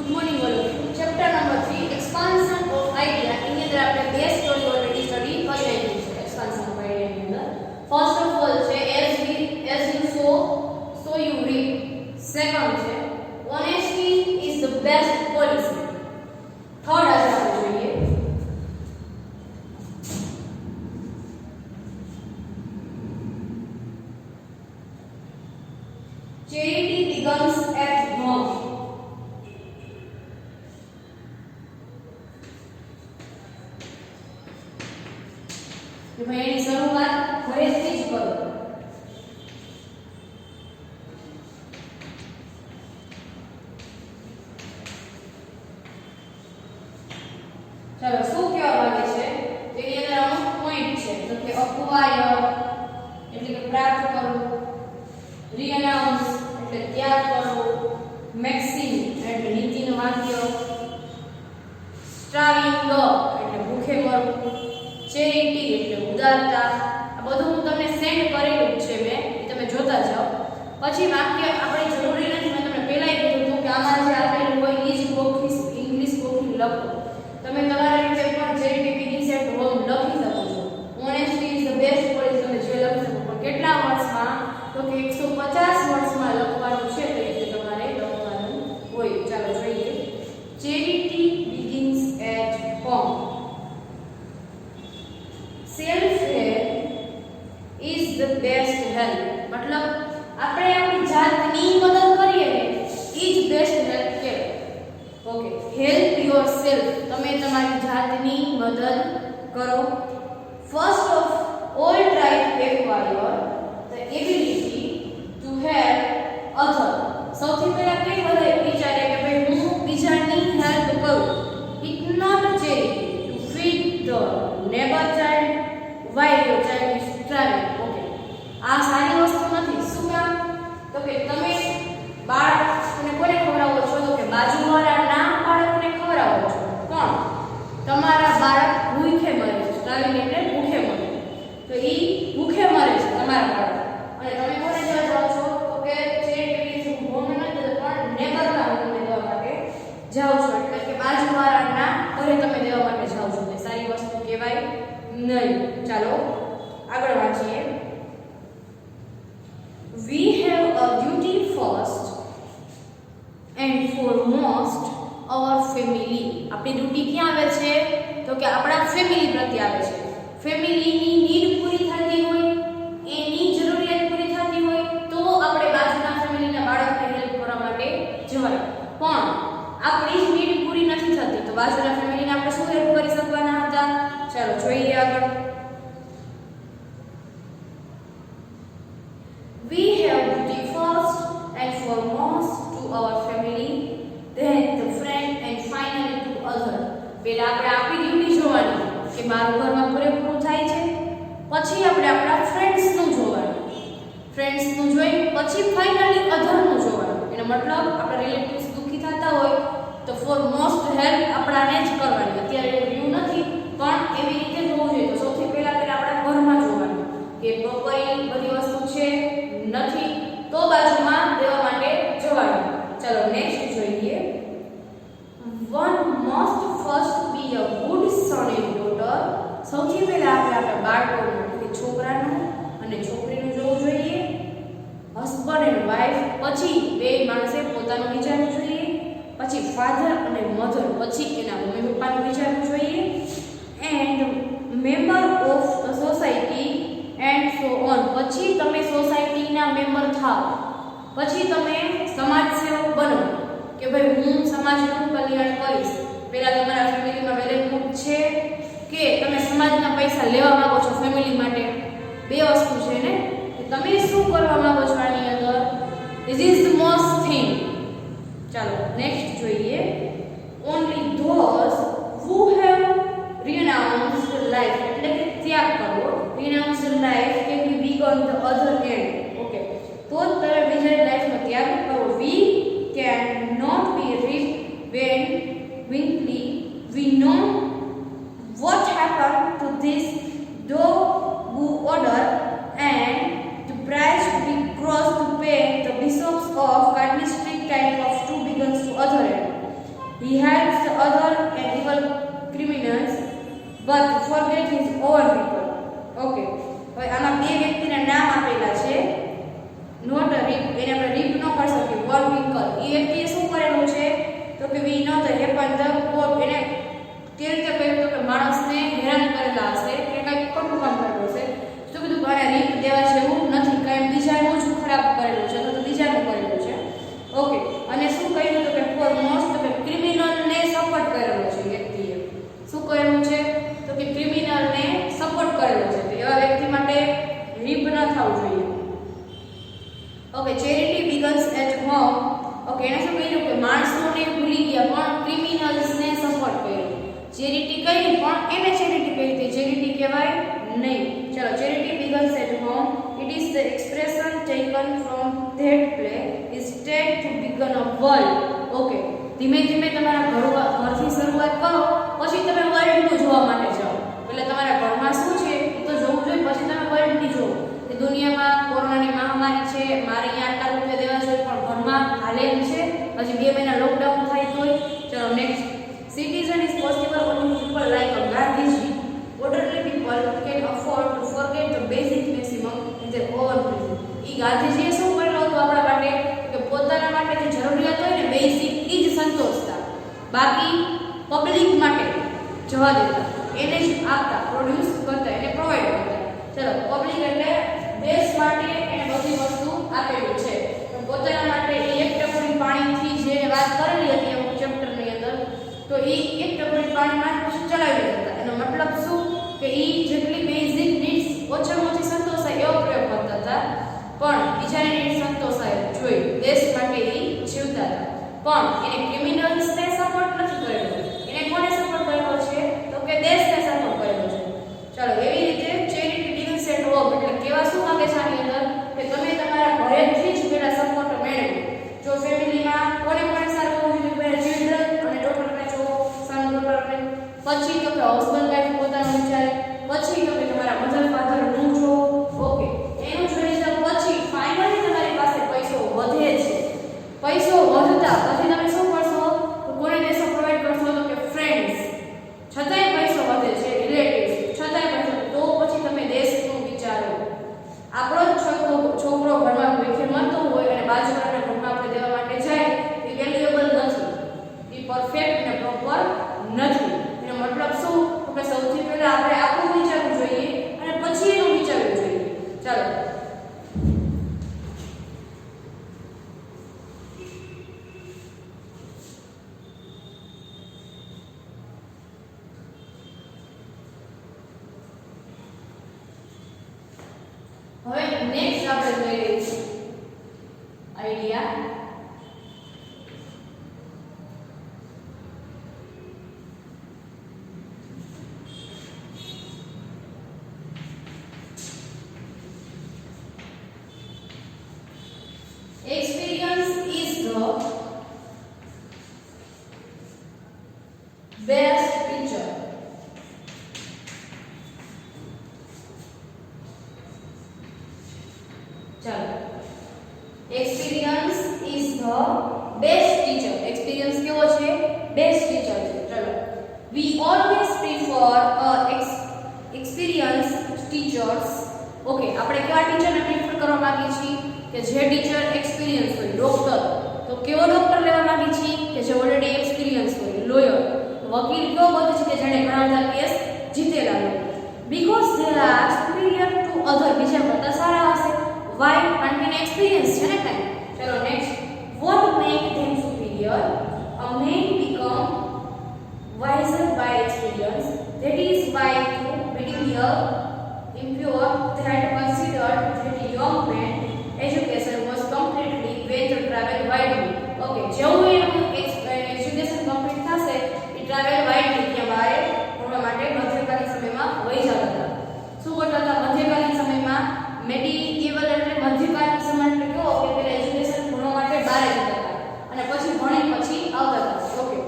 Good morning all of you. Chapter number 3, expansion of idea. એની અંદર આપણે બે story already study કરી લીધી છે. expansion of idea ની અંદર. First of all છે as you sow so you reap. Second છે honesty is the best policy. Third આજે આપણે જોઈએ charity begins at home. કે ભાઈ એની શરૂઆત ઘરેથી જ કરો. ચાલો શું કહેવા માંગે છે તેની અંદર અમુક પોઈન્ટ છે તો કે અક્વાયર એટલે કે પ્રાપ્ત કરવું, રિઅનાઉન્સ એટલે ત્યાગ કરવો, મેક્સિમ એટલે નીતિનું વાક્ય, સ્ટ્રાવિંગ એટલે ભૂખે મરવું, ચેરિટી એટલે ઉદારતા. આ બધું હું તમને સેન્ડ કરેલું છે મેં, તમે જોતા જાઓ. પછી વાક્ય આપણે જરૂરી નથી, મેં તમને પહેલાંય કીધું હતું કે આમાં જે આપેલું હોય એ જ ગોખી ઇંગ્લિશ ગોખી લખો. તમે તમારા રીતે પણ ચેરિટી બિગિન્સ એટ હોમ લખી શકો છો. Honesty is the best policy તમે જે લખી શકો. પણ કેટલા વર્ષમાં? તો કે 150 વર્ષમાં લખવાનું છે, તો રીતે તમારે લખવાનું હોય. ચાલો જોઈએ. Charity begins at home. Self help is the best help. મતલબ આપણે આપણી જાતની મદદ કરીએ ને એ જ બેસ્ટ હેલ્પ કહેવાય. Okay, help yourself. તમે તમારી જાતની મદદ કરો. First of all try to acquire the ability to help other. સૌથી પહેલા કઈ બધા વિચારે કે ભાઈ હું બીજાની હેલ્પ કરું. It not charity to feed the neighbour child while your child is traveling. Okay, આ સારી વસ્તુ નથી. શું કામ? તો કે તમે બાળકને કોને ખવડાવો છો? તો કે બાજુવાળાના બાળકને ખવડાવો છો. કોણ? તમારા બાળક ભૂખે મરે છે. ટ્રાવેલિંગ એટલે ભૂખે મરે. તો ઈ ભૂખે મરે છે તમારા બાળક. અને તમે કોને દેવા જાઓ છો? તો કે ચેરિટી હોમ નથી પણ નેબરના હોમને દેવા માટે જાઓ છો. એટલે કે બાજુવાળાના ઘરે તમે દેવા માટે જાઓ છો. તે સારી વસ્તુ કહેવાય નહીં. ચાલો આગળ વાંચીએ. We have a duty first and foremost our family. આપણી ડ્યુટી ક્યાં આવે છે? તો કે આપણા ફેમિલી પ્રત્યે આવે છે. ફેમિલીની નીડ પૂરી થતી હોય, એની જરૂરિયાત પૂરી થતી હોય તો આપણે બાજુના ફેમિલીના બાળકને હેલ્પ કરવા માટે જવાય. પણ આપણી જ નીડ પૂરી નથી થતી તો બાજુના ફેમિલીને આપણે શું હેલ્પ કરી શકવાના હતા? ચાલો જોઈએ આગળ. We have duty first and foremost to our family, then the friend and finally to other. પહેલા આપણે આપણી ડ્યુટી જોવાની કે મારું ઘરમાં પૂરેપૂરું થાય છે, પછી આપણે આપણા ફ્રેન્ડ્સનું જોવાનું. ફ્રેન્ડ્સનું જોઈ પછી ફાઇનલી અધરનું જોવાનું. એનો મતલબ આપણા રિલેટિવ્સ દુખી થતા હોય તો ફોરમોસ્ટ હેલ્પ આપણાને જ કરવાની. અત્યારે એવું રહ્યું નથી પણ એવી રીતે જોવું જોઈએ. તો સૌથી પહેલા આપણા ઘરમાં જોવાનું કે કઈ બધી વસ્તુ છે નથી તો બાજુમાં દેવા માટે જવાનું. ચલો નેક્સ્ટ જોઈએ. One must first be a good son and daughter. સૌથી પહેલા આપણે આપણા બાળકોનું કે છોકરાનું અને છોકરીનું જોવું જોઈએ. હસબન્ડ એન્ડ વાઇફ, પછી બે માણસે પોતાનું વિચારવું જોઈએ. પછી ફાધર અને મધર, પછી એના મમ્મી પપ્પાનું વિચારવું જોઈએ. And member of society and so on. પછી તમે સોસાયટીના મેમ્બર થાઓ. પછી તમે સમાજ સેવક બનો કે ભાઈ હું સમાજનું કલ્યાણ કરીશ. પહેલા તમારા ફેમિલીમાં વેલેન્ડ છે કે તમે સમાજના પૈસા લેવા માંગો છો ફેમિલી માટે? બે વસ્તુ છે ને. તમે શું કરવા માંગો છો આની અંદર? This is the most thing. ચાલો નેક્સ્ટ જોઈએ. Only those who have renounced life એટલે કે ત્યાગ કરવો. renounced life can be big on the other end. Okay, તો તમે બીજાની લાઈફનો ત્યાગ કરો. We can not be rich when winkly we know what happened to this dog who order and the price to be crossed to pay the bishops of Cardinal Street kind of two begins to other end. He helps the other and evil criminals but forget his own people. Okay. હવે આમાં બે વ્યક્તિના નામ આપેલા છે. Not રીપ, એને આપણે રીપ ન કરી શકીએ. વોલ વિંકલ એ વ્યક્તિએ શું કરેલું છે તો કે વી નો ધ હેપન ધ કોટ, એને તે રીતે કહ્યું તો કે માણસને હેરાન કરેલા હશે કે કંઈક ખોટું કામ કરેલું છે. શું કીધું કે આને રીપ દેવા જેવું નથી, કાંઈ બીજાનું જ ખરાબ કરેલું છે તો બીજાનું કરેલું છે. ઓકે. અને શું કહ્યું તો કે ફોર મોસ્ટ તો કે ક્રિમિનલને સપોર્ટ કરેલો છે વ્યક્તિએ. શું કરેલું છે તો કે ક્રિમિનલને સપોર્ટ કરેલો છે. તો એવા વ્યક્તિ માટે રીપ ન થવું જોઈએ. Okay. Charity begins at home. Okay. એને શું કહ્યું કે માણસોને ભૂલી ગયા પણ ક્રિમિનલ્સને સપોર્ટ કર્યો. ચેરિટી કરી પણ એને ચેરિટી કહી હતી, ચેરિટી કહેવાય નહીં. ચલો. Charity begins at home. It is the expression taken from that play is take to begin a world. Okay. ધીમે ધીમે તમારા ઘરથી શરૂઆત કરો, પછી તમે વર્લ્ડનું જોવા માટે જાઓ. એટલે તમારા ઘરમાં શું છે એ તો જોવું જોઈએ, પછી તમે વર્લ્ડની જુઓ. કે દુનિયામાં કોરોનાની મહામારી છે, મારે અહીંયા આટલા રૂપિયા દેવા જોઈએ પણ ઘરમાં હાલે એમ છે, હજી 2 મહિના લોકડાઉન થાય તોય. ચલો next. Citizen is possible only people like a Gandhiji. Orderly people can afford to forget the basic maximum in their own prison. ઈ ગાંધીજીએ શું કરેલું હતું આપણા માટે કે પોતાના માટે જે જરૂરિયાત હોય ને બેસિક ઈ જ સંતોષતા, બાકી પબ્લિક માટે જવા દેતા, એને જ આપતા, પ્રોડ્યુસ કરતા, એને પ્રોવાઈડ કરતા. ચલો. પબ્લિક એટલે દેશ માટે એને બધી વસ્તુ આપેલી છે, પણ પોતાના માટે એક ટપરી પાણીથી જે વાત કરેલી હતી અમુક ચેપ્ટરની અંદર, તો એ એક ટપરી પાણીમાં ચલાવી દેતા. એનો મતલબ શું કે એ જેટલી બેઝિક નીડ્સ ઓછામાં ઓછી સંતોષાય એવો પ્રયોગ કરતા હતા, પણ બીજાની નીડ સંતોષાય જોઈએ, દેશ માટે એ જીવતા હતા. પણ એને ક્રિમિનલ્સને સપોર્ટ નથી કરેલો. એને કોને સપોર્ટ કરેલો છે તો કે દેશને સપોર્ટ કરેલો છે. ચાલો. એવી રીતે ચેરિટી બિગન્સ એટ હોમ એટલે કેવા શું માંગે છે આની અંદર કે તમે તમારા ઘરેથી જ પેલા સપોર્ટ મેળવો. જો ફેમિલીમાં કોને કોને સારું હોવું જોઈએ, પહેલા ચિલ્ડ્રન અને ડોટરને જો, સન ડોટરને, પછી તો કે હસબન્ડ વાઈફ પોતાનું વિચારે, પછી તો કે તમારા મધર ફાધરનું જો. ઓકે. એનું જોઈ તો પછી ફાઇનલી તમારી પાસે પૈસો વધે છે. પૈસો વધતા પછી તમે શું કરશો તો કોને દેશો પ્રોવાઈડ કરશો તો કે ફ્રેન્ડ્સ. છતાંય પૈસો વધે છે, રિલેટિવ્સ, છતાંય પૈસો, તો પછી તમે દેશનું વિચારો. આપણો જ છોકરો ઘરમાં ભૂખે મરતો હોય અને બાજુવાળાના ઘરમાં આપણે દેવા માટે જાય, એ વેલ્યુએબલ નથી, એ પરફેક્ટ અને પ્રોપર નથી. એનો મતલબ શું કે સૌથી પહેલા આપણે આપણું વિચારવું જોઈએ અને પછી એનું વિચારવું જોઈએ. ચાલો. હવે નેક્સ્ટ આપણે જોઈ લઈશું idea. Experience is the best teacher. ચાલો. Experience is the best teacher. Experience કેવો છે? Best teacher છે. ચલો. We always prefer experienced teachers. Okay. આપણે કેવા ટીચરને પ્રિફર કરવા માંગીએ છીએ કે જે ટીચર એક્સપિરિયન્સ હોય. ડોક્ટર તો કેવો ડોક્ટર લેવા માંગીએ છીએ કે જે ઓલરેડી એક્સપિરિયન્સ હોય. લોયર વકીલ કેવો બધો છે કે જેણે ઘણા બધા કેસ જીતેલા હોય. Because they are superior to other, બીજા કરતા સારા હશે. Why? કારણ કે એક્સપિરિયન્સ છે ને કઈ. ચલો next. What make them superior? A man become wiser by experience. That is why media impure that considered that young man education was completely when to travel widely. Okay. જેવું એનું education complete થશે એ travel widely કે બહાર ભણવા માટે મધ્યકાલીન સમયમાં વહી જતા હતા. શું કરતા હતા મધ્યકાલીન સમયમાં? મેડિએવલ એટલે મધ્યકાલીન સમય એટલે કેવો કે પેલા એજ્યુકેશન ભણવા માટે બહાર જતા હતા અને પછી ભણી પછી આવતા હતા. ઓકે.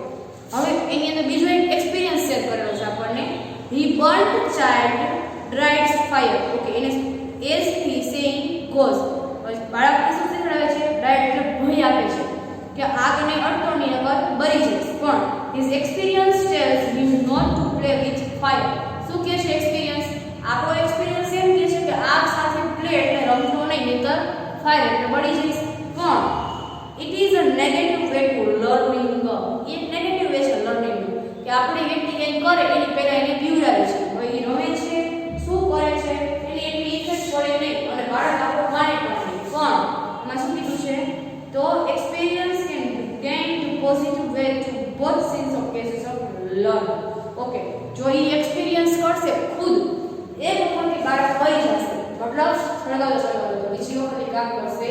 હવે એની અંદર બીજો એક એક્સપિરિયન્સ શેર કરેલો છે આપણને. હી બર્ન્ટ ચાઇલ્ડ ડ્રાઇડ્સ ફાયર. ઓકે. એને એઝ થી સેઇંગ ગોઝ. બાળકને શું શીખડાવે છે? ડ્રાઇડ એટલે ભય આપે છે કે આગને અડતો નહીં નકર બળી જઈશ, પણ play with fire. શું કહે છે એક્સપિરિયન્સ? આપણો એક્સપિરિયન્સ એમ કહે છે કે આગ સાથે પ્લે એટલે રમતો નહીં, નહીતર ફાયર એટલે બળી જઈશ. પણ it is a negative way to learning. A negative way છે લર્નિંગ કે આપણી વ્યક્તિ કંઈક કરે એની પહેલા એને પીવડાવે છે. હવે એ રમે છે, શું કરે છે એની એટલી ઇફેક્ટ પડે નહીં અને બાળક આપણો માને પણ નહીં. પણ આમાં શું કીધું છે? તો experience can gain to positive way to both scenes of cases of learn. Okay, જો એ એક્સપિરિયન્સ કરશે ખુદ એક વખતથી બાળક કરી જશે, મતલબ સળગાવતો બીજી વખત કામ કરશે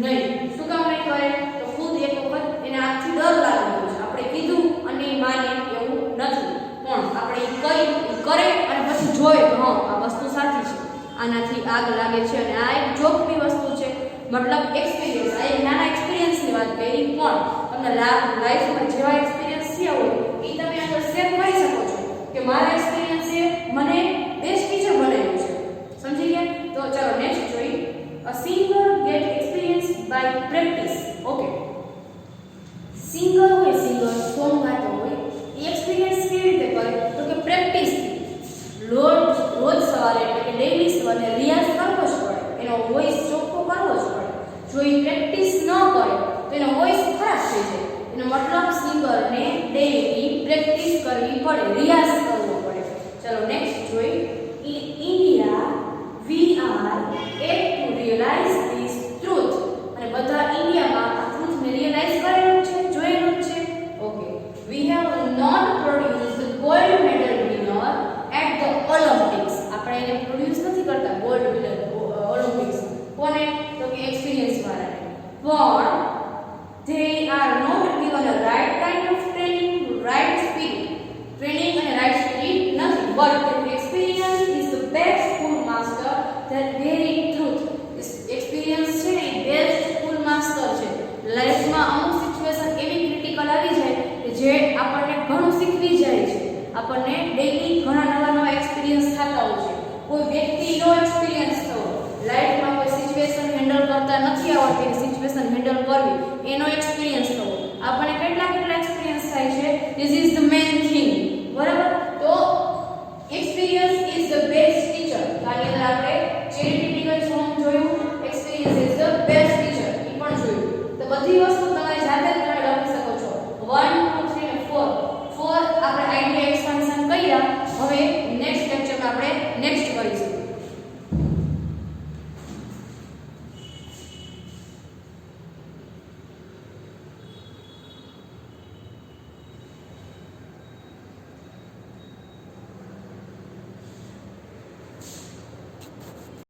નહીં. શું કામ નહીં કરે? તો ખુદ એક વખત એને આજથી ડર લાગી ગયો છે, આપણે કીધું અને એ માને એવું નથી, પણ આપણે કહી કરે અને પછી જોઈ કે હા આ વસ્તુ સાચી છે, આનાથી આગ લાગે છે અને આ એક જોખમી વસ્તુ છે. મતલબ એક્સપિરિયન્સ, આ એક નાના એક્સપિરિયન્સની વાત કરી, પણ તમને લાઈફમાં જેવા એક્સપિરિયન્સ થયા હોય એ તમે આગળ શેર કરી શકો છો કે મારા એક્સપિરિયન્સે મને બેસ્ટ ટીચર બનાવ્યું છે. સમજી ગયા? તો ચાલો નેક્સ્ટ જોઈએ. A singer get experience by practice. Okay, singer હોય, સિંગર સોંગ ગાતો હોય, એ એક્સપિરિયન્સ કેવી રીતે કરે? તો કે પ્રેક્ટિસથી. રોજ સવારે એટલે કે ડેઈલી સવારે રિયાઝ કરવો જ પડે, એનો વોઇસ ચોખ્ખો કરવો જ પડે. જો એ પ્રેક્ટિસ ન કરે તો એનો વોઇસ ખરાબ થઈ જાય. એનો મતલબ સિંગરને ડેઈલી પ્રેક્ટિસ કરવી પડે, રિયાઝ કરવો પડે. ચલો નેક્સ્ટ જોઈ. In India we are at to realise this truth. અને બધા ઇન્ડિયામાં આ ટ્રુથને રિયલાઇઝ કરેલું છે, જોયેલું છે. Okay, we have not produced gold medal winner at the Olympics. આપણે એને પ્રોડ્યુસ નથી કરતા ગોલ્ડ મેડલ ઓલિમ્પિક્સ. કોને? તો કે એક્સપિરિયન્સ વાળાને. પણ they are not given a right kind of training, right spirit. Training and right spirit નથી, but the experience is the best school master. That very truth. Experience છે ને best school master છે. લાઈફમાં અમુક situation એવી critical આવી જાય કે જે આપણને ઘણું શીખવી જાય છે. આપણને ડેઈલી ઘણા નવા એક્સપિરિયન્સ થતા હોય છે. કોઈ વ્યક્તિનો એક્સપિરિયન્સ થવો, લાઈફમાં કોઈ સિચ્યુએશન હેન્ડલ કરતા નથી આવડતી, સિચ્યુએશન હેન્ડલ કરવી, એનો એક્સપિરિયન્સ થવો,